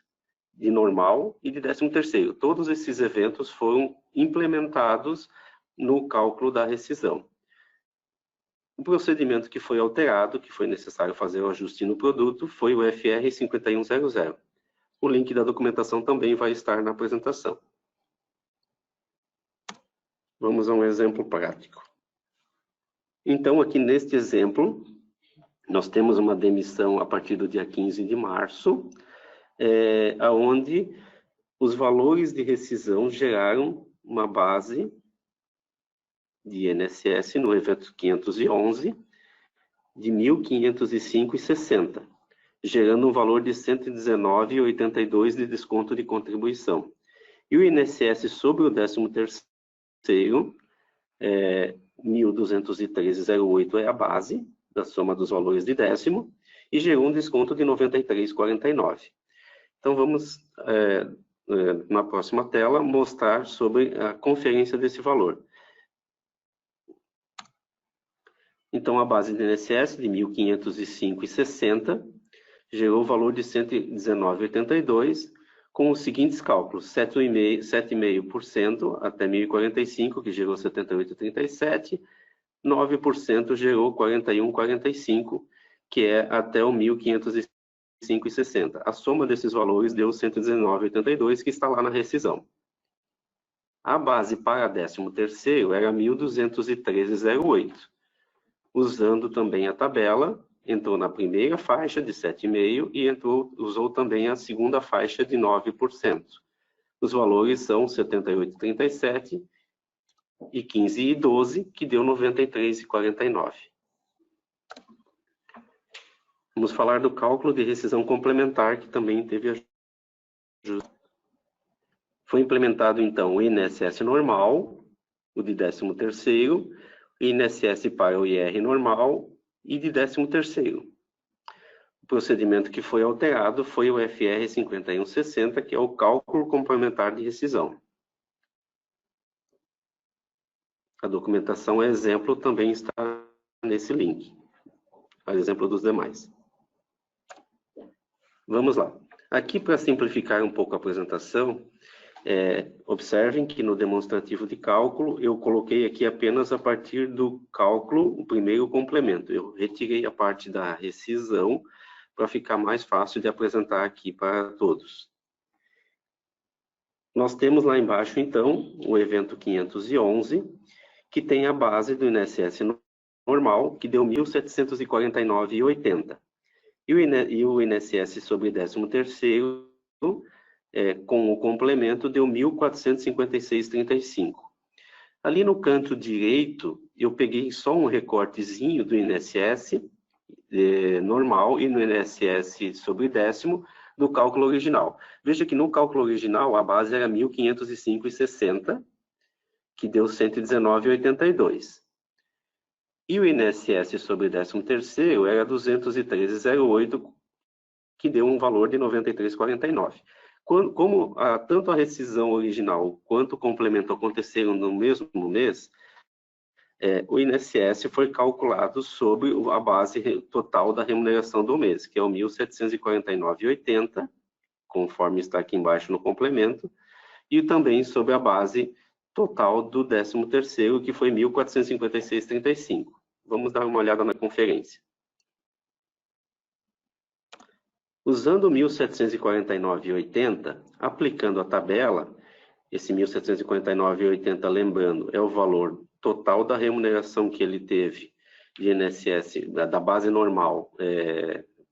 de normal e de 13º. Todos esses eventos foram implementados no cálculo da rescisão. O procedimento que foi alterado, que foi necessário fazer o ajuste no produto, foi o FR 5100. O link da documentação também vai estar na apresentação. Vamos a um exemplo prático. Então, aqui neste exemplo, nós temos uma demissão a partir do dia 15 de março, onde os valores de rescisão geraram uma base de INSS no evento 511 de 1.505,60. Gerando um valor de 119,82 de desconto de contribuição. E o INSS sobre o 13º, 1.213,08 é a base da soma dos valores de décimo, e gerou um desconto de 93,49. Então, vamos, na próxima tela, mostrar sobre a conferência desse valor. Então, a base do INSS de 1.505,60, gerou o valor de 119,82, com os seguintes cálculos: 7,5% até 1.045, que gerou 78,37, 9% gerou 41,45, que é até o 1.505,60. A soma desses valores deu 119,82, que está lá na rescisão. A base para 13º era 1.213,08. Usando também a tabela, entrou na primeira faixa de 7,5% e usou também a segunda faixa de 9%. Os valores são 78,37 e 15 e 12, que deu 93,49. Vamos falar do cálculo de rescisão complementar, que também teve ajuste. Foi implementado, então, o INSS normal, o de 13º, o INSS para o IR normal e de 13º. O procedimento que foi alterado foi o FR 5160, que é o cálculo complementar de rescisão. A documentação exemplo também está nesse link, a exemplo dos demais. Vamos lá. Aqui, para simplificar um pouco a apresentação, observem que no demonstrativo de cálculo, eu coloquei aqui apenas a partir do cálculo, o primeiro complemento. Eu retirei a parte da rescisão para ficar mais fácil de apresentar aqui para todos. Nós temos lá embaixo, então, o evento 511, que tem a base do INSS normal, que deu 1.749,80. E o INSS sobre 13º, com o complemento, deu 1.456,35. Ali no canto direito, eu peguei só um recortezinho do INSS normal e no INSS sobre 10º do cálculo original. Veja que no cálculo original a base era 1.505,60, que deu 119,82. E o INSS sobre 13º era 213,08, que deu um valor de 93,49. Como tanto a rescisão original quanto o complemento aconteceram no mesmo mês, o INSS foi calculado sobre a base total da remuneração do mês, que é o 1.749,80, conforme está aqui embaixo no complemento, e também sobre a base total do 13º, que foi 1.456,35. Vamos dar uma olhada na conferência. Usando 1.749,80, aplicando a tabela, esse 1.749,80, lembrando, é o valor total da remuneração que ele teve de INSS, da base normal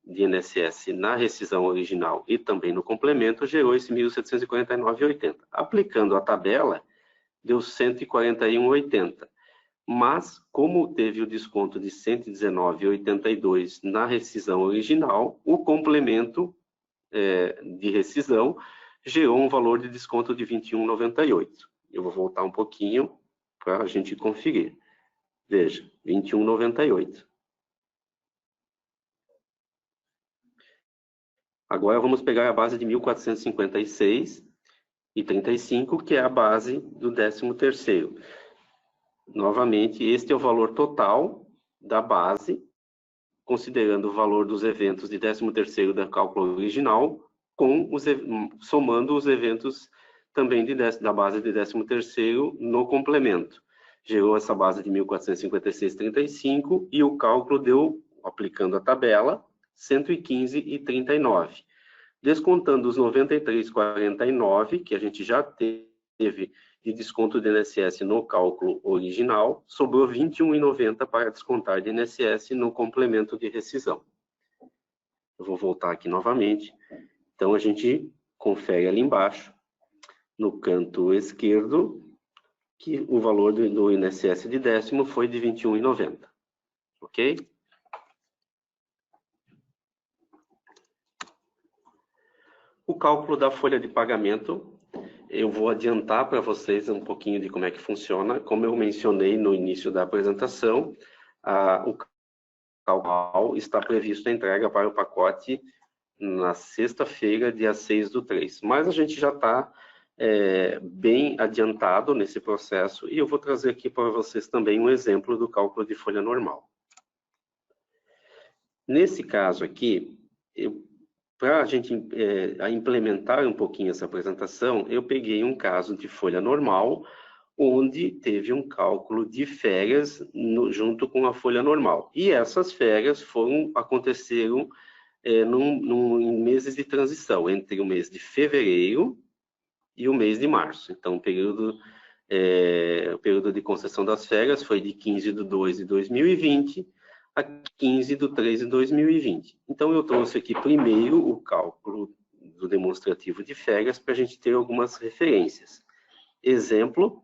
de INSS na rescisão original e também no complemento, gerou esse 1.749,80. Aplicando a tabela, deu 141,80. Mas, como teve o desconto de 119,82 na rescisão original, o complemento de rescisão gerou um valor de desconto de 21,98. Eu vou voltar um pouquinho para a gente conferir. Veja, 21,98. Agora vamos pegar a base de 1.456,35, que é a base do 13º. Novamente, este é o valor total da base, considerando o valor dos eventos de 13º da cálculo original, somando os eventos também da base de 13º no complemento. Gerou essa base de 1.456,35 e o cálculo deu, aplicando a tabela, 115,39. Descontando os 93,49, que a gente já teve de desconto de INSS no cálculo original, sobrou 21,90 para descontar de INSS no complemento de rescisão. Eu vou voltar aqui novamente. Então, a gente confere ali embaixo, no canto esquerdo, que o valor do INSS de 10º foi de 21,90. Ok? O cálculo da folha de pagamento, eu vou adiantar para vocês um pouquinho de como é que funciona. Como eu mencionei no início da apresentação, o cálculo está previsto a entrega para o pacote na sexta-feira, dia 6/3. Mas a gente já está bem adiantado nesse processo e eu vou trazer aqui para vocês também um exemplo do cálculo de folha normal. Nesse caso aqui, para a gente implementar um pouquinho essa apresentação, eu peguei um caso de folha normal, onde teve um cálculo de férias junto com a folha normal. E essas férias aconteceram em meses de transição, entre o mês de fevereiro e o mês de março. Então, o período de concessão das férias foi de 15/2/2020 a 15/3/2020. Então, eu trouxe aqui primeiro o cálculo do demonstrativo de férias para a gente ter algumas referências. Exemplo,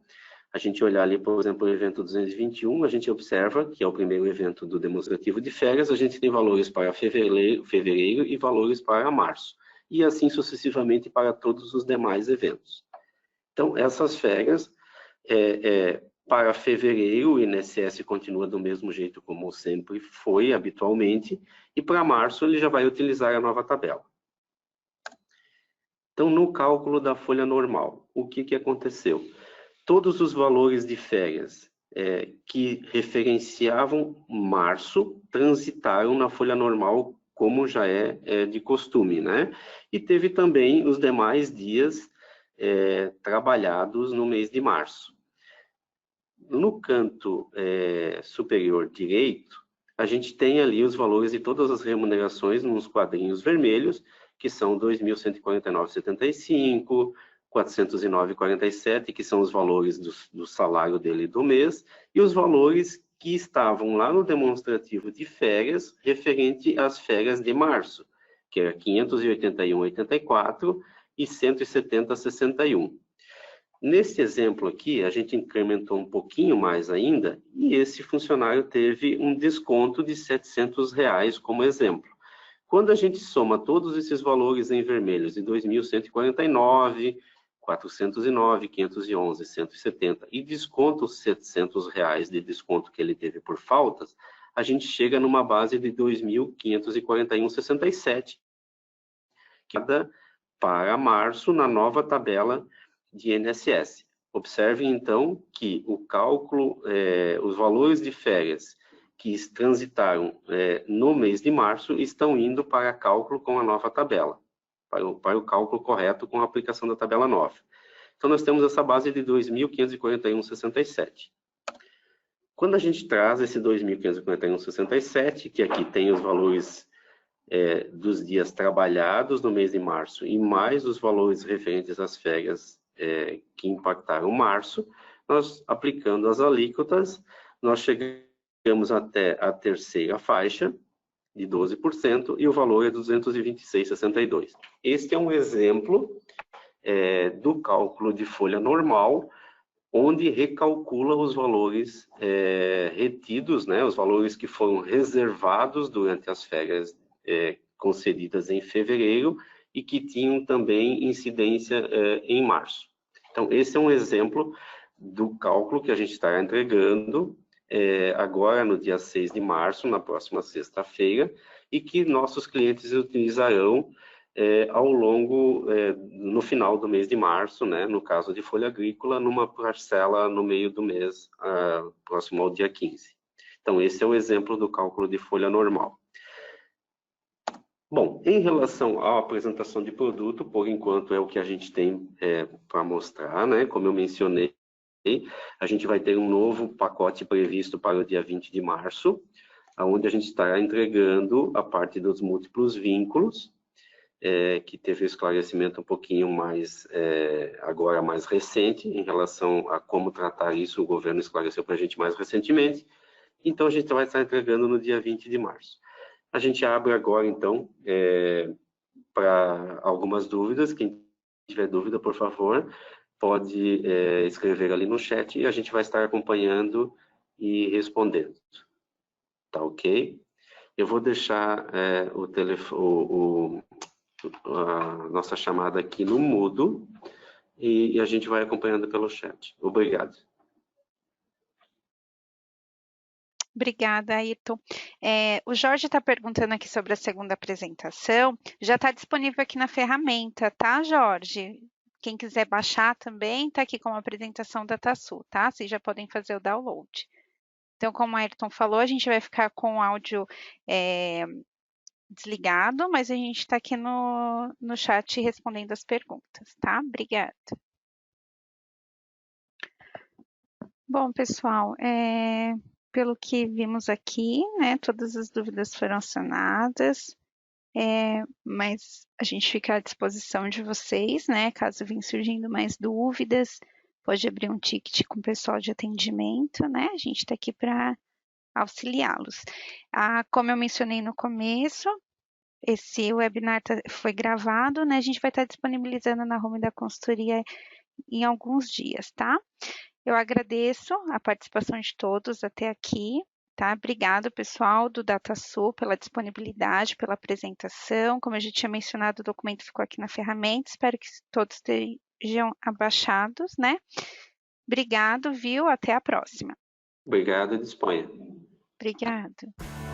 A gente olhar ali, por exemplo, o evento 221, a gente observa que é o primeiro evento do demonstrativo de férias, a gente tem valores para fevereiro e valores para março, e assim sucessivamente para todos os demais eventos. Então, essas férias, para fevereiro, o INSS continua do mesmo jeito como sempre foi habitualmente, e para março ele já vai utilizar a nova tabela. Então, no cálculo da folha normal, o que aconteceu? Todos os valores de férias que referenciavam março transitaram na folha normal, como já é de costume, né? E teve também os demais dias trabalhados no mês de março. No canto superior direito, a gente tem ali os valores de todas as remunerações nos quadrinhos vermelhos, que são 2.149,75, 409,47, que são os valores do salário dele do mês, e os valores que estavam lá no demonstrativo de férias, referente às férias de março, que era 581,84 e 170,61. Nesse exemplo aqui, a gente incrementou um pouquinho mais ainda, e esse funcionário teve um desconto de R$ 700 como exemplo. Quando a gente soma todos esses valores em vermelhos, de 2.149, 409, 511, 170, e desconta os R$ 700 de desconto que ele teve por faltas, a gente chega numa base de 2.541,67, para março, na nova tabela de INSS. Observe, então, que o cálculo, os valores de férias que transitaram no mês de março estão indo para cálculo com a nova tabela, para o cálculo correto com a aplicação da tabela nova. Então, nós temos essa base de 2.541,67. Quando a gente traz esse 2.541,67, que aqui tem os valores dos dias trabalhados no mês de março e mais os valores referentes às férias que impactaram março, nós aplicando as alíquotas, nós chegamos até a terceira faixa de 12% e o valor é 226,62. Este é um exemplo do cálculo de folha normal, onde recalcula os valores retidos, né, os valores que foram reservados durante as férias concedidas em fevereiro e que tinham também incidência em março. Então, esse é um exemplo do cálculo que a gente está entregando agora no dia 6 de março, na próxima sexta-feira, e que nossos clientes utilizarão ao longo, no final do mês de março, né, no caso de folha agrícola, numa parcela no meio do mês, próximo ao dia 15. Então, esse é o exemplo do cálculo de folha normal. Bom, em relação à apresentação de produto, por enquanto é o que a gente tem para mostrar, né? Como eu mencionei, a gente vai ter um novo pacote previsto para o dia 20 de março, onde a gente estará entregando a parte dos múltiplos vínculos, que teve um esclarecimento um pouquinho mais, agora mais recente, em relação a como tratar isso, o governo esclareceu para a gente mais recentemente, então a gente vai estar entregando no dia 20 de março. A gente abre agora, então, para algumas dúvidas. Quem tiver dúvida, por favor, pode escrever ali no chat e a gente vai estar acompanhando e respondendo. Tá ok? Eu vou deixar a nossa chamada aqui no mudo e a gente vai acompanhando pelo chat. Obrigado. Obrigada, Ayrton. O Jorge está perguntando aqui sobre a segunda apresentação. Já está disponível aqui na ferramenta, tá, Jorge? Quem quiser baixar também, está aqui com a apresentação da TASU, tá? Vocês já podem fazer o download. Então, como a Ayrton falou, a gente vai ficar com o áudio desligado, mas a gente está aqui no chat respondendo as perguntas, tá? Obrigada. Bom, pessoal, pelo que vimos aqui, né, todas as dúvidas foram sanadas, mas a gente fica à disposição de vocês, né, caso venham surgindo mais dúvidas, pode abrir um ticket com o pessoal de atendimento, né, a gente está aqui para auxiliá-los. Como eu mencionei no começo, esse webinar foi gravado, né, a gente vai estar disponibilizando na home da consultoria em alguns dias, tá? Eu agradeço a participação de todos até aqui, tá? Obrigado, pessoal do DataSul, pela disponibilidade, pela apresentação. Como eu já tinha mencionado, o documento ficou aqui na ferramenta. Espero que todos estejam abaixados, né? Obrigado, viu? Até a próxima. Obrigado, disponha. Obrigado.